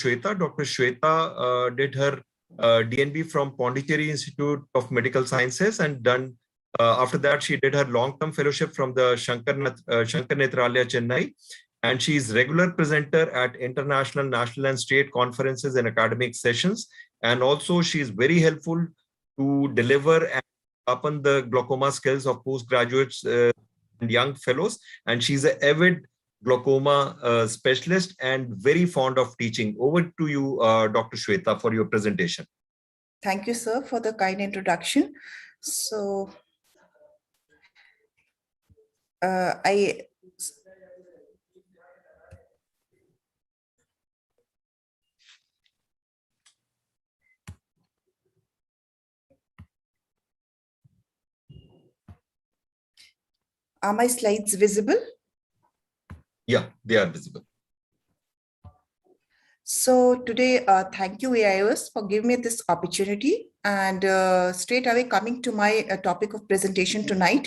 Shweta. Dr. Shweta did her DNB from Pondicherry Institute of Medical Sciences, and done after that she did her long-term fellowship from the Shankar Nethralaya, Chennai, and she is regular presenter at international, national, and state conferences and academic sessions. And also she is very helpful to deliver and sharpen the glaucoma skills of postgraduates and young fellows. And she's an avid glaucoma specialist and very fond of teaching. Over to you, Dr. Shweta, for your presentation. Thank you, sir, for the kind introduction. So, are my slides visible? Yeah, they are visible. So today, thank you AIOS for giving me this opportunity. And straight away coming to my topic of presentation tonight,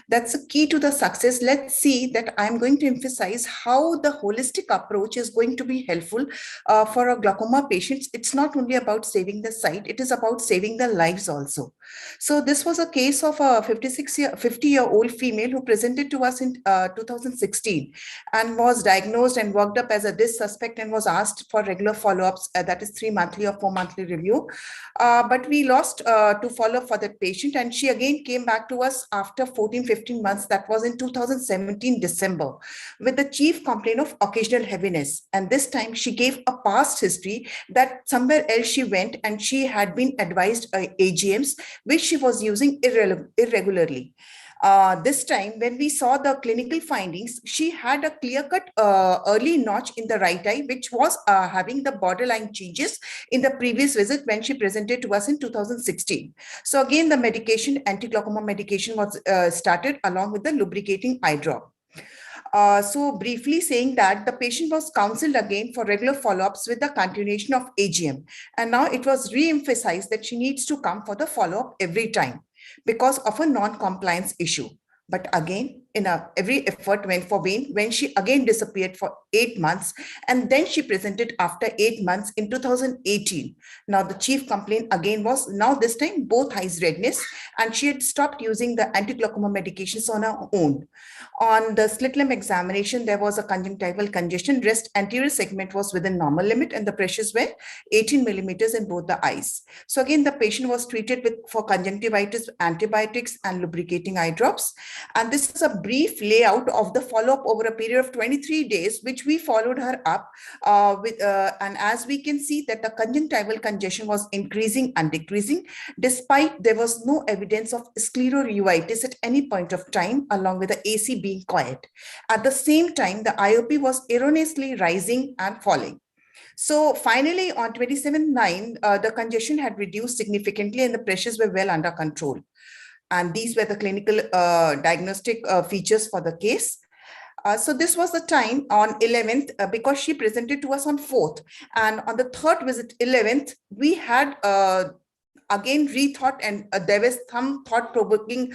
that's a key to the success. Let's see that I'm going to emphasize how the holistic approach is going to be helpful for our glaucoma patients. It's not only about saving the sight, it is about saving their lives also. So this was a case of a 50-year-old female who presented to us in 2016 and was diagnosed and worked up as a DIS suspect and was asked for regular follow-ups, that is 3 monthly or 4 monthly review. But we lost to follow for that patient, and she again came back to us after 14-15 months. That was in 2017 December, with the chief complaint of occasional heaviness. And this time she gave a past history that somewhere else she went and she had been advised AGMs, which she was using irregularly. This time, when we saw the clinical findings, she had a clear-cut early notch in the right eye, which was having the borderline changes in the previous visit when she presented to us in 2016. So again, the medication, anti-glaucoma medication was started along with the lubricating eye drop. So briefly saying that the patient was counseled again for regular follow-ups with the continuation of AGM. And now it was re-emphasized that she needs to come for the follow-up every time because of a non-compliance issue. But again, every effort went for vain when she again disappeared for 8 months, and then she presented after 8 months in 2018. Now the chief complaint again was now this time both eyes redness, and she had stopped using the anti-glaucoma medications on her own. On the slit lamp examination, there was a conjunctival congestion. Rest anterior segment was within normal limit, and the pressures were 18 millimeters in both the eyes. So again, the patient was treated for conjunctivitis, antibiotics, and lubricating eye drops. And this is a brief layout of the follow-up over a period of 23 days, which we followed her up and as we can see that the conjunctival congestion was increasing and decreasing, despite there was no evidence of sclerouveitis at any point of time, along with the AC being quiet. At the same time, the IOP was erroneously rising and falling. So finally, on 27/9, the congestion had reduced significantly and the pressures were well under control. And these were the clinical diagnostic features for the case. So this was the time on 11th, because she presented to us on 4th. And on the third visit, 11th, we had again rethought, and there was some thought-provoking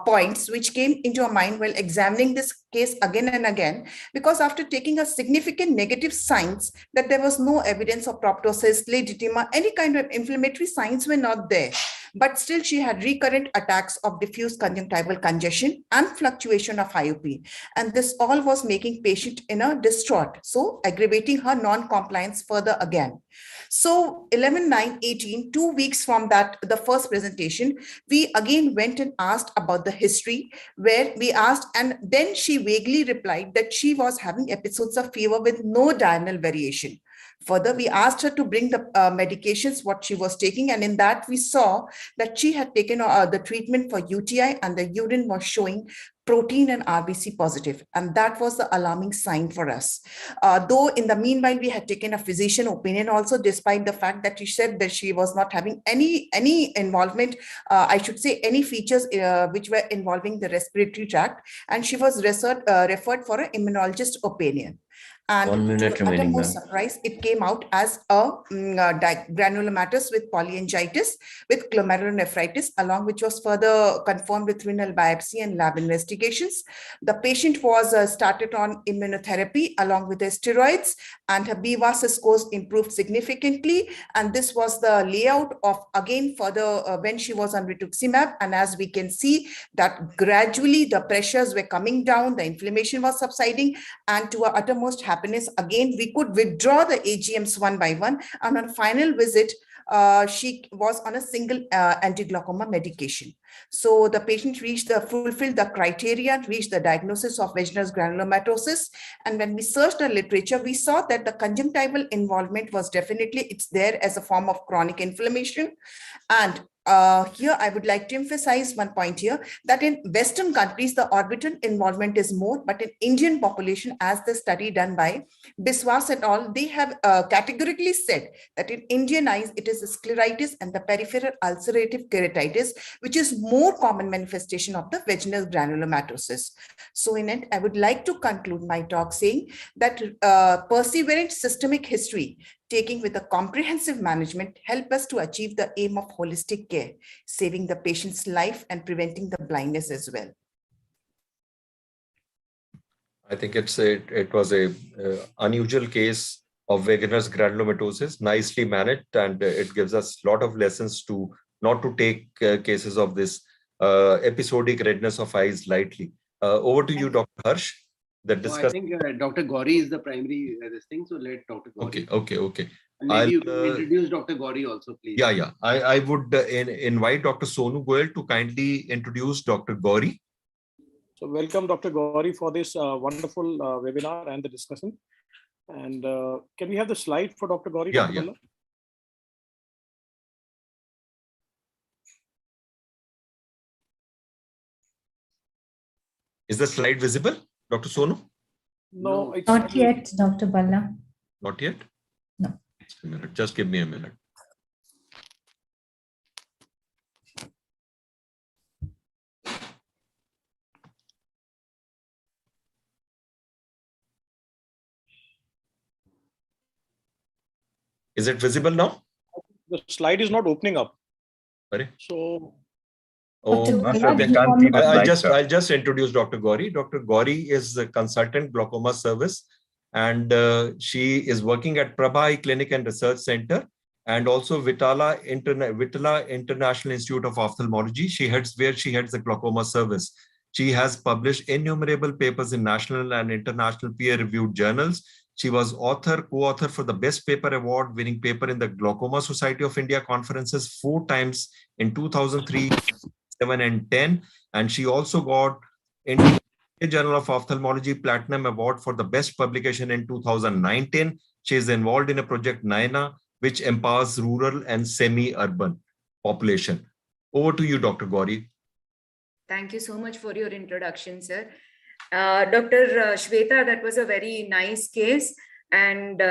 points which came into our mind while examining this case again and again, because after taking a significant negative signs that there was no evidence of proptosis, leukodystrophy, any kind of inflammatory signs were not there. But still she had recurrent attacks of diffuse conjunctival congestion and fluctuation of IOP. And this all was making patient in a distraught, so aggravating her non-compliance further again. So 11/9/18, 2 weeks from that, the first presentation, we again went and asked about the history, where we asked, and then she vaguely replied that she was having episodes of fever with no diurnal variation. Further, we asked her to bring the medications, what she was taking, and in that we saw that she had taken the treatment for UTI, and the urine was showing protein and RBC positive, and that was the alarming sign for us. Though in the meanwhile, we had taken a physician opinion also, despite the fact that she said that she was not having any involvement, I should say any features which were involving the respiratory tract, and she was referred for an immunologist opinion. And 1 minute to our remaining, uttermost ma'am. surprise, it came out as a granulomatous with polyangiitis with glomerulonephritis, along which was further confirmed with renal biopsy and lab investigations. The patient was started on immunotherapy along with the steroids, and her BVAS scores improved significantly. And this was the layout of, again, further when she was on rituximab. And as we can see that gradually the pressures were coming down, the inflammation was subsiding, and to our uttermost happiness, again, we could withdraw the AGMs one by one. And on final visit, she was on a single anti-glaucoma medication. So the patient fulfilled the criteria, reached the diagnosis of Wegener's granulomatosis. And when we searched the literature, we saw that the conjunctival involvement was definitely, it's there as a form of chronic inflammation. And here I would like to emphasize one point here, that in Western countries, the orbital involvement is more, but in Indian population, as the study done by Biswas et al., they have categorically said that in Indian eyes, it is the scleritis and the peripheral ulcerative keratitis, which is more common manifestation of the Wegener's granulomatosis. So in it, I would like to conclude my talk saying that perseverant systemic history, taking with a comprehensive management, help us to achieve the aim of holistic care, saving the patient's life and preventing the blindness as well. I think it was a unusual case of Wegener's granulomatosis, nicely managed, and it gives us a lot of lessons to not to take cases of this episodic redness of eyes lightly. Over to you, Dr. Harsh. I think Dr. Gauri is the primary this thing, so let Dr. Gauri. Okay. And maybe you can introduce Dr. Gauri also, please. Yeah. I would invite Dr. Sonu Goyal to kindly introduce Dr. Gauri. So welcome, Dr. Gauri, for this wonderful webinar and the discussion. And can we have the slide for Dr. Gauri? Yeah. Is the slide visible, Dr. Sonu? No, it's not yet, Dr. Balla. Not yet? No. Just give me a minute. Is it visible now? The slide is not opening up. Sorry? So. I'll just introduce Dr. Gauri. Dr. Gauri is a consultant glaucoma service, and she is working at Prabha Eye Clinic and Research Center, and also Vitala International Institute of Ophthalmology. She heads the glaucoma service. She has published innumerable papers in national and international peer-reviewed journals. She was co-author for the Best Paper Award winning paper in the Glaucoma Society of India conferences 4 times in 2003, 7 and 10. And she also got Indian Journal of Ophthalmology Platinum Award for the best publication in 2019. She is involved in a project Naina, which empowers rural and semi-urban population. Over to you, Dr. Gauri. Thank you so much for your introduction, sir. Dr. Shweta, that was a very nice case. And,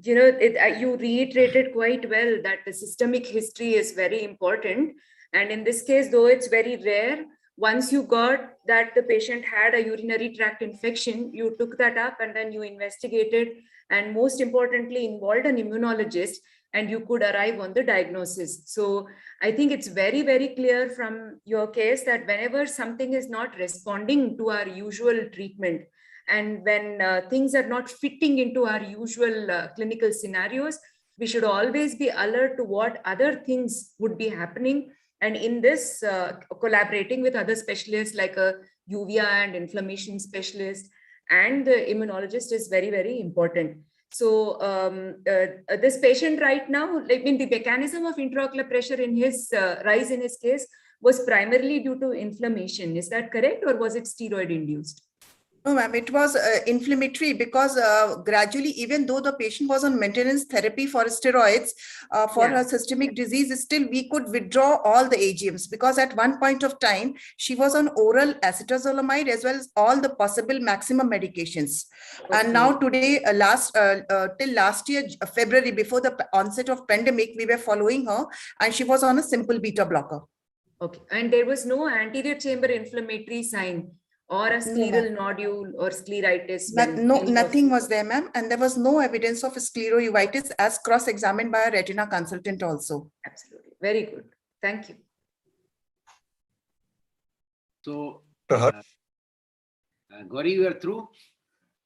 you reiterated quite well that the systemic history is very important. And in this case, though it's very rare, once you got that the patient had a urinary tract infection, you took that up and then you investigated, and most importantly, involved an immunologist, and you could arrive on the diagnosis. So I think it's very, very clear from your case that whenever something is not responding to our usual treatment, and when things are not fitting into our usual clinical scenarios, we should always be alert to what other things would be happening. And in this, collaborating with other specialists like a uvea and inflammation specialist and the immunologist is very, very important. So this patient right now, the mechanism of intraocular pressure in his rise in his case was primarily due to inflammation. Is that correct, or was it steroid induced? No, ma'am, it was inflammatory because gradually, even though the patient was on maintenance therapy for steroids for her systemic disease, still we could withdraw all the AGMs because at one point of time, she was on oral acetazolamide as well as all the possible maximum medications. Okay. And now today, till last year, February, before the onset of pandemic, we were following her and she was on a simple beta blocker. Okay, and there was no anterior chamber inflammatory sign or a No, scleral ma'am. nodule or scleritis? But when no, any nothing hospital- was there, ma'am. And there was no evidence of sclerouveitis as cross-examined by a retina consultant also. Absolutely. Very good. Thank you. So, Dr. Harsh? Gauri, you are through?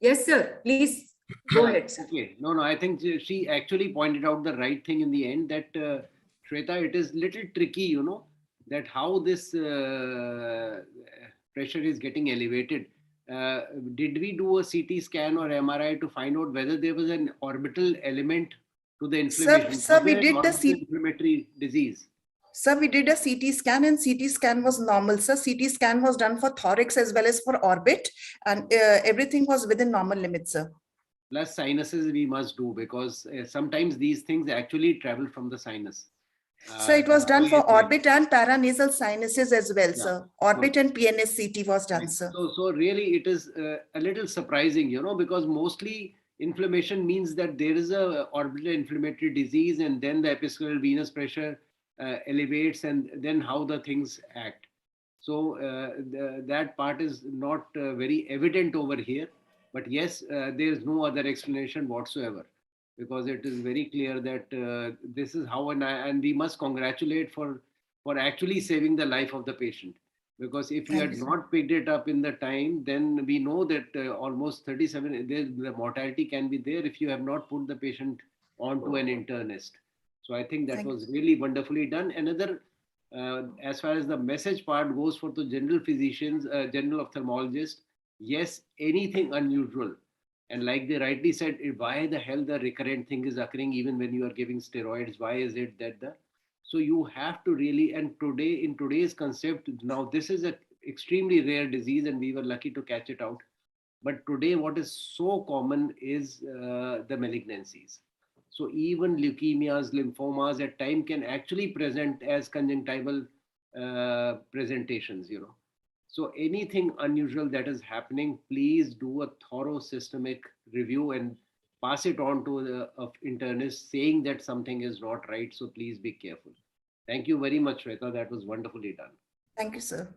Yes, sir. Please go ahead, sir. Okay. No, I think she actually pointed out the right thing in the end that Shweta, it is little tricky, you know, that how this pressure is getting elevated. Did we do a CT scan or MRI to find out whether there was an orbital element to the inflammation? Sir, Was we there an did the orbital inflammatory disease? Sir, we did a CT scan and CT scan was normal. Sir, CT scan was done for thorax as well as for orbit, and everything was within normal limits, sir. Plus sinuses we must do because sometimes these things actually travel from the sinus. So it was done for Yes, orbit and paranasal sinuses as well, Yeah. sir. Orbit and PNS CT was done, Right. sir. So really it is a little surprising, you know, because mostly inflammation means that there is a orbital inflammatory disease and then the episcleral venous pressure elevates and then how the things act. So that part is not very evident over here. But yes, there is no other explanation whatsoever because it is very clear that this is how, and we must congratulate for actually saving the life of the patient. Because if you Thank had you, sir. not picked it up in the time, then we know that almost 37, the mortality can be there if you have not put the patient onto an internist. So I think that Thank you. was really wonderfully done. Another, as far as the message part goes for the general physicians, general ophthalmologist, yes, anything unusual. And like they rightly said, why the hell the recurrent thing is occurring even when you are giving steroids? Why is it that the so you have to really, and today in today's concept, now this is an extremely rare disease and we were lucky to catch it out. But today what is so common is the malignancies. So even leukemias, lymphomas at time can actually present as conjunctival presentations, you know. So anything unusual that is happening, please do a thorough systemic review and pass it on to the internist saying that something is not right. So please be careful. Thank you very much, Shweta. That was wonderfully done. Thank you, sir.